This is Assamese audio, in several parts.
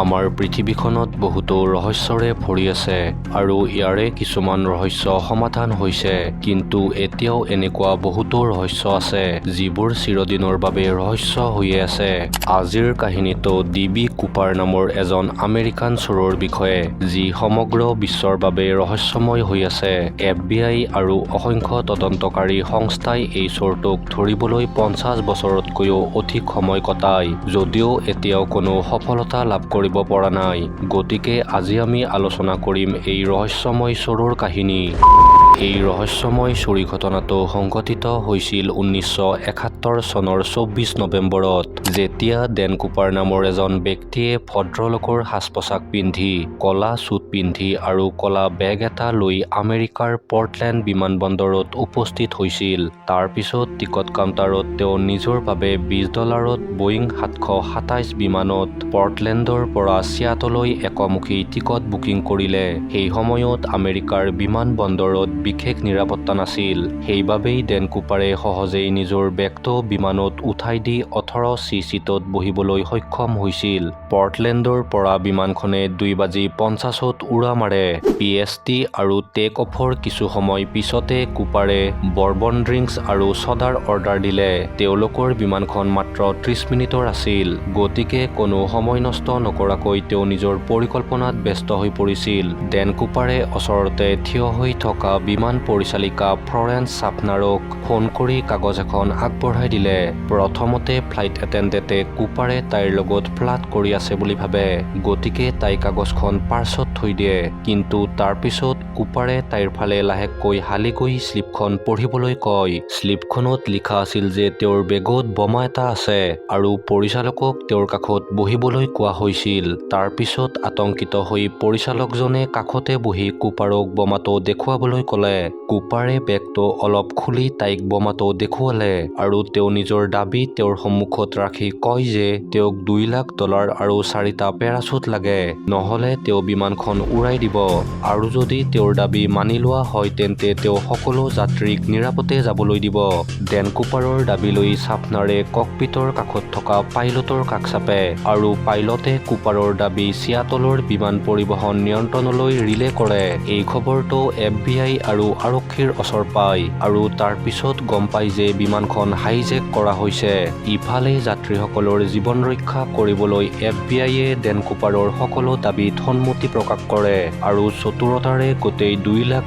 আমাৰ পৃথিৱীখনত বহুতো ৰহস্যৰে ভৰি আছে আৰু ইয়াৰে কিছুমান ৰহস্য সমাধান হৈছে, কিন্তু এতিয়াও এনেকুৱা বহুতো ৰহস্য আছে যিবোৰ চিৰদিনৰ বাবে ৰহস্য হৈয়ে আছে। আজিৰ কাহিনীটো ডি.বি. কুপাৰ নামৰ এজন আমেৰিকান চোৰৰ বিষয়ে, যি সমগ্ৰ বিশ্বৰ বাবে ৰহস্যময় হৈ আছে। FBI আৰু অসংখ্য তদন্তকাৰী সংস্থাই এই চোৰটোক ধৰিবলৈ 50 বছৰতকৈও অধিক সময় কটায়, যদিও এতিয়াও কোনো সফলতা লাভ কৰিব পৰা নাই। গতিকে আজি আমি আলোচনা কৰিম এই ৰহস্যময় চোৰৰ কাহিনী। এই ৰহস্যময় চুৰি ঘটনাটো সংঘটিত হৈছিল 1971 চনৰ 24 নৱেম্বৰত, যেতিয়া ডেন কুপাৰ নামৰ এজন ব্যক্তিয়ে ভদ্ৰলোকৰ সাজ-পোছাক পিন্ধি, ক'লা ছুট পিন্ধি আৰু ক'লা বেগ এটা লৈ আমেৰিকাৰ পৰ্টলেণ্ড বিমানবন্দৰত উপস্থিত হৈছিল। তাৰ পিছত টিকট কাউণ্টাৰত তেওঁ নিজৰ বাবে $20ত বোয়িং 727 বিমানত পৰ্টলেণ্ডৰ পৰা চিয়াটললৈ একমুখী টিকট বুকিং কৰিলে। সেই সময়ত আমেৰিকাৰ বিমানবন্দৰত বিশেষ নিৰাপত্তা নাছিল, সেইবাবেই ডেন কুপাৰে সহজেই নিজৰ বেগটো বিমানত উঠাই দি 18C চিটত বহিবলৈ সক্ষম হৈছিল। পৰ্টলেণ্ডৰ পৰা বিমানখনে 2:50ত উৰা মাৰে। PST আৰু টেক অফৰ কিছু সময় পিছতে কুপাৰে বৰবন ড্ৰিংকছ আৰু ছডাৰ অৰ্ডাৰ দিলে। তেওঁলোকৰ বিমানখন মাত্ৰ 30 মিনিটৰ আছিল, গতিকে কোনো সময় নষ্ট নকৰাকৈ তেওঁ নিজৰ পৰিকল্পনাত ব্যস্ত হৈ পৰিছিল। ডেন কুপাৰে ওচৰতে থিয় হৈ থকা বিমান পৰিচালিকা ফ্লৰেন্স ছাফনাৰক ফোন কৰি কাগজ এখন আগবঢ়াই দিলে। প্ৰথমতে ফ্লাইট এটেণ্ডেণ্টে কুপাৰে তাইৰ লগত ফ্লাৰ্ট কৰি আছে বুলি ভাবে, গতিকে তাই কাগজখন পাৰ্চত থৈ দিয়ে। কিন্তু তাৰ পিছত কুপাৰে তাইৰ ফালে লাহেকৈ হালি গৈ শ্লিপখন পঢ়িবলৈ কয়। শ্লিপখনত লিখা আছিল যে তেওঁৰ বেগত বোমা এটা আছে আৰু পৰিচালকক তেওঁৰ কাষত বহিবলৈ কোৱা হৈছিল। তাৰ পিছত আতংকিত হৈ পৰিচালকজনে কাষতে বহি কুপাৰক বোমাটো দেখুৱাবলৈ ক'লে। কুপাৰে বেগটো অলপ খুলি তাইক বোমাটো দেখুৱালে আৰু তেওঁ নিজৰ দাবী তেওঁৰ সন্মুখত ৰাখি কয় যে তেওঁক $2 লাখ আৰু 4টা পেৰাচুট লাগে, নহ'লে তেওঁ বিমানখন উৰাই দিব, আৰু যদি তেওঁৰ দাবী মানি লোৱা হয় তেন্তে তেওঁ সকলো যাত্ৰীক নিৰাপদে যাবলৈ দিব। ডেন কুপাৰৰ দাবী লৈ ছাফনাৰে ককপিটৰ কাষত থকা পাইলটৰ কাষ চাপে আৰু পাইলটে কুপাৰৰ দাবী চিয়াটলৰ বিমান পৰিবহণ নিয়ন্ত্ৰণলৈ ৰিলে কৰে। এই খবৰটো FBI আৰু আৰক্ষীৰ ওচৰ পায় আৰু তাৰ পিছত গম পায় যে বিমানখন হাইজেক কৰা হৈছে। ইফালে যাত্ৰীসকলৰ জীৱন ৰক্ষা কৰিবলৈ FBIয়ে ডেন কুপাৰৰ সকলো দাবীত সন্মতি প্ৰকাশ কৰে আৰু চতুৰতাৰে গোটেই $2 লাখ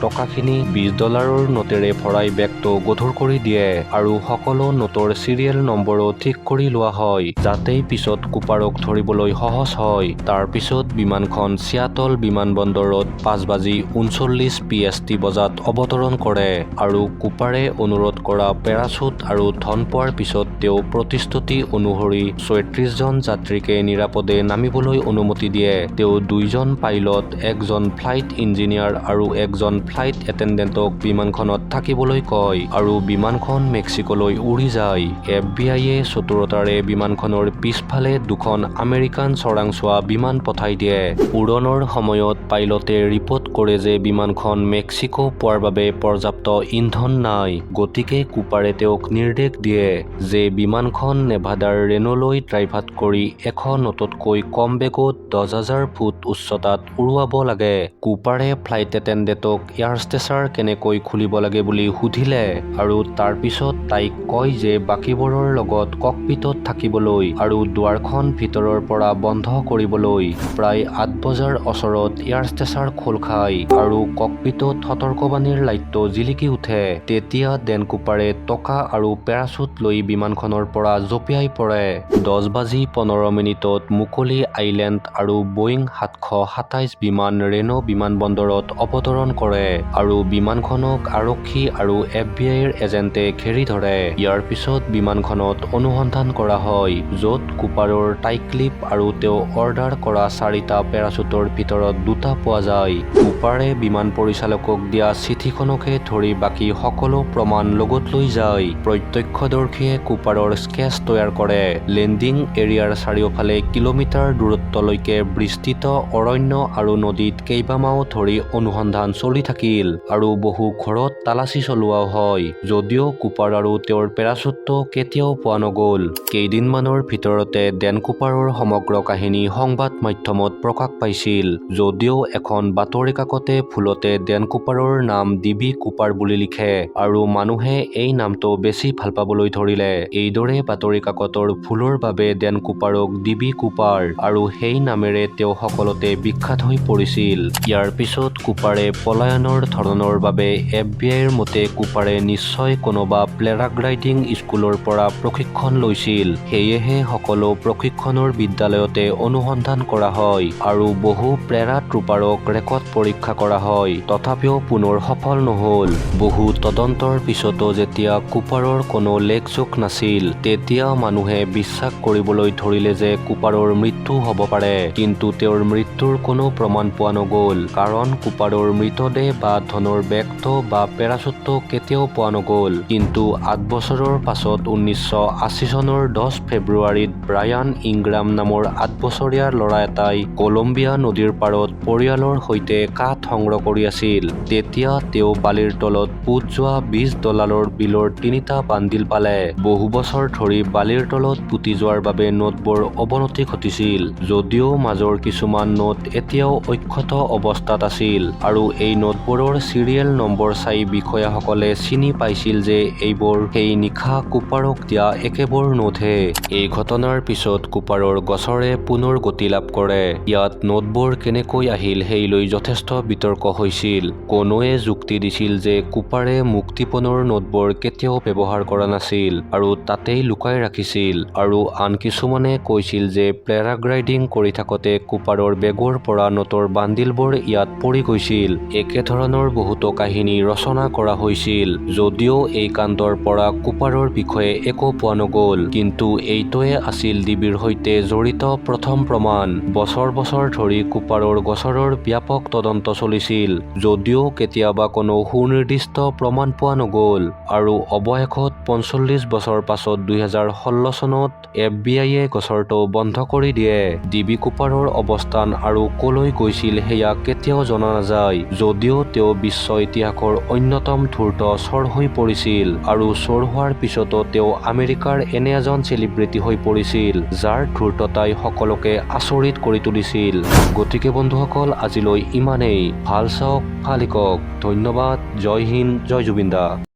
টকাখিনি $20 নোটেৰে ভৰাই বেগটো গধুৰ কৰি দিয়ে আৰু সকলো নোটৰ চিৰিয়েল নম্বৰো ঠিক কৰি লোৱা হয়, যাতে পিছত কুপাৰক ধৰিবলৈ সহজ হয়। তাৰ পিছত বিমানখন চিয়াটল বিমানবন্দৰত 5:39 PST বজাত অৱতৰণ কৰে আৰু কুপাৰে অনুৰোধ কৰা পেৰাচুট আৰু ধন পোৱাৰ পিছত তেওঁ প্ৰতিশ্ৰুতি অনুসৰি 36 জন যাত্ৰীকে নিৰাপদে নামিবলৈ অনুমতি দিয়ে। তেওঁ 2 জন পাইলট, 1 জন ফ্লাইট ইঞ্জিনিয়াৰ আৰু 1 জন ফ্লাইট এটেণ্ডেণ্টক বিমানখনত থাকিবলৈ কয় আৰু বিমানখন মেক্সিকোলৈ উৰি যায়। FBIয়ে চতুৰতাৰে বিমানখনৰ পিছফালে 2খন আমেৰিকান চোৰাংচোৱা বিমান পঠাই দিয়ে। উৰণৰ সময়ত পাইলটে ৰিপৰ্ট কৰে যে বিমানখন মেক্সিকো পোৱাৰ বাবে পৰ্যাপ্ত ইন্ধন নাই, গতিকে কুপাৰে তেওঁক নিৰ্দেশ দিয়ে যে বিমানখন নেভাদাৰ ৰেনোলৈ ডাইভাৰ্ট কৰি 100 নটতকৈ কম বেগত 10,000 ফুট উচ্চতাত উৰুৱাব লাগে। কুপাৰে ফ্লাইট এটেণ্ডেণ্টক এয়াৰষ্টেচাৰ কেনেকৈ খুলিব লাগে বুলি সুধিলে আৰু তাৰ পিছত তাইক কয় যে বাকীবোৰৰ লগত ককপিটত থাকিবলৈ আৰু দুৱাৰখন ভিতৰৰ পৰা বন্ধ কৰিবলৈ। প্ৰায় 8 বজাৰ ওচৰত এয়াৰষ্টেচাৰ খোল খায় আৰু ককপিটত সতৰ্কবাণীৰ লাইটটো জিলিকি উঠে। তেতিয়া ডেন কুপাৰে টকা আৰু পেৰাচুট লৈ বিমানখনৰ পৰা জঁপিয়াই পৰে। 10:15 মুকলি আইলেণ্ড আৰু বোয়িং 727 বিমান ৰেনো বিমানবন্দৰত অৱতৰণ কৰে আৰু বিমানখনক আৰক্ষী আৰু FBIৰ এজেণ্টে ঘেৰি ধৰে। ইয়াৰ পিছত বিমানখনত অনুসন্ধান কৰা হয়, য'ত কুপাৰৰ টাইক্লিপ আৰু তেওঁ অৰ্ডাৰ কৰা 4টা পেৰাচুটৰ ভিতৰত 2টা পোৱা যায়। কুপাৰে বিমান পৰিচালক কুপাৰকক দিয়া চিঠিখনকে ধৰি বাকী সকলো প্ৰমাণ লগত লৈ যায়। প্ৰত্যক্ষদৰ্শীয়ে কুপাৰৰ স্কেচ তৈয়াৰ কৰে। লেণ্ডিং এৰিয়াৰ চাৰিওফালে কিলোমিটাৰ দূৰত্বলৈকে বিস্তৃত অৰণ্য আৰু নদীত কেইবামাহ ধৰি অনুসন্ধান চলি থাকিল আৰু বহু ঘৰত তালাচী চলোৱাও হয়। যদিও কুপাৰ আৰু তেওঁৰ পেৰাচুটটো কেতিয়াও পোৱা নগ'ল। কেইদিনমানৰ ভিতৰতে ডেন কুপাৰৰ সমগ্ৰ কাহিনী সংবাদ মাধ্যমত প্ৰকাশ পাইছিল। যদিও এখন বাতৰি কাকতে ভুলতে ডেন কুপাৰৰ নাম ডিবি কুপাৰ বুলি লিখে আৰু মানুহে এই নামটো বেছি ভাল পাবলৈ ধৰিলে। এইদৰে বাতৰি কাকতৰ ভুলৰ বাবে ডেন কুপাৰক ডিবি কুপাৰ আৰু সেই নামেৰে তেওঁ সকলোতে বিখ্যাত হৈ পৰিছিল। ইয়াৰ পিছত কুপাৰে পলায়নৰ ধৰণৰ বাবে FBI ৰ মতে কুপাৰে নিশ্চয় কোনোবা পেৰাগ্লাইডিং স্কুলৰ পৰা প্ৰশিক্ষণ লৈছিল। সেয়েহে সকলো প্ৰশিক্ষণৰ বিদ্যালয়তে অনুসন্ধান কৰা হয় আৰু বহু পেৰা ট্ৰুপাৰক ৰেকৰ্ড পৰীক্ষা কৰা হয়। তথাপিও পুনৰ সফল নহ'ল। বহু তদন্তৰ পিছতো যেতিয়া কুপাৰৰ কোনো লেখযোখ নাছিল, তেতিয়া মানুহে বিশ্বাস কৰিবলৈ ধৰিলে যে কুপাৰৰ মৃত্যু হ'ব পাৰে। কিন্তু তেওঁৰ মৃত্যুৰ কোনো প্ৰমাণ পোৱা নগ'ল, কাৰণ কুপাৰৰ মৃতদেহ বা ধনৰ বেগটো বা পেৰাচুটটো কেতিয়াও পোৱা নগ'ল। কিন্তু 8 বছৰৰ পাছত 1980 চনৰ 10 ফেব্ৰুৱাৰীত ব্ৰায়ান ইংগ্ৰাম নামৰ 8 বছৰীয়া ল'ৰা এটাই কলম্বিয়া নদীৰ পাৰত পৰিয়ালৰ সৈতে কাঠ সংগ্ৰহ কৰি আছিল। তেতিয়া তেওঁ বালিৰ তলত পোত যোৱা $20 বিলৰ 3টা বান্দিল পালে। বহু বছৰ ধৰি বালিৰ তলত পুতি যোৱাৰ বাবে নোটবোৰ অৱনতি ঘটিছিল। যদিও মাজৰ কিছুমান নোট এতিয়াও অক্ষত অৱস্থাত আছিল আৰু এই নোটবোৰৰ চিৰিয়েল নম্বৰ চাই বিষয়াসকলে চিনি পাইছিল যে এইবোৰ সেই নিশা কুপাৰক দিয়া একেবোৰ নোটহে। এই ঘটনাৰ পিছত কুপাৰৰ গোচৰে পুনৰ গতি লাভ কৰে। ইয়াত নোটবোৰ কেনেকৈ আহিল সেই লৈ যথেষ্ট বিতৰ্ক হৈছিল। কোনোৱে যুক্তি দিছিল যে কুপাৰে মুক্তিপণৰ নোটবোৰ কেতিয়াও ব্যৱহাৰ কৰা নাছিল আৰু তাতেই লুকাই ৰাখিছিল, আৰু আন কিছুমানে কৈছিল যে পেৰাগ্লাইডিং কৰি থাকোতে কুপাৰৰ বেগৰ পৰা নোটৰ বান্দিলবোৰ ইয়াত পৰি গৈছিল। একেধৰণৰ বহুতো কাহিনী ৰচনা কৰা হৈছিল। যদিও এই কাণ্ডৰ পৰা কুপাৰৰ বিষয়ে একো পোৱা নগ'ল, কিন্তু এইটোৱে আছিল ডিবিৰ সৈতে জড়িত প্ৰথম প্ৰমাণ। বছৰ বছৰ ধৰি কুপাৰৰ গোচৰৰ ব্যাপক তদন্ত চলিছিল, যদিও কেতিয়াবা কোনো সুনিৰ্দিষ্ট প্ৰমাণ পোৱা নগ'ল, আৰু অৱশেষত 45 বছৰ পাছত 2016 চনত FBI-য়ে গোচৰটো বন্ধ কৰি দিয়ে। ডিবি কুপাৰৰ অৱস্থান আৰু কলৈ গৈছিল সেয়া কেতিয়াও জনা নাযায়। যদিও তেওঁ বিশ্ব ইতিহাসৰ অন্যতম ধূৰ্ত চোৰ হৈ পৰিছিল, আৰু চোৰ হোৱাৰ পিছতো তেওঁ আমেৰিকাৰ এনে এজন চেলিব্ৰিটি হৈ পৰিছিল যাৰ ধূৰ্ততাই সকলোকে আচৰিত কৰি তুলিছিল। গতিকে বন্ধুসকল, আজিলৈ ইমানেই। ভাল চাওক, ভাল শিকক। ধন্যবাদ। জয় হিন্দ, জয় জুবিন দা।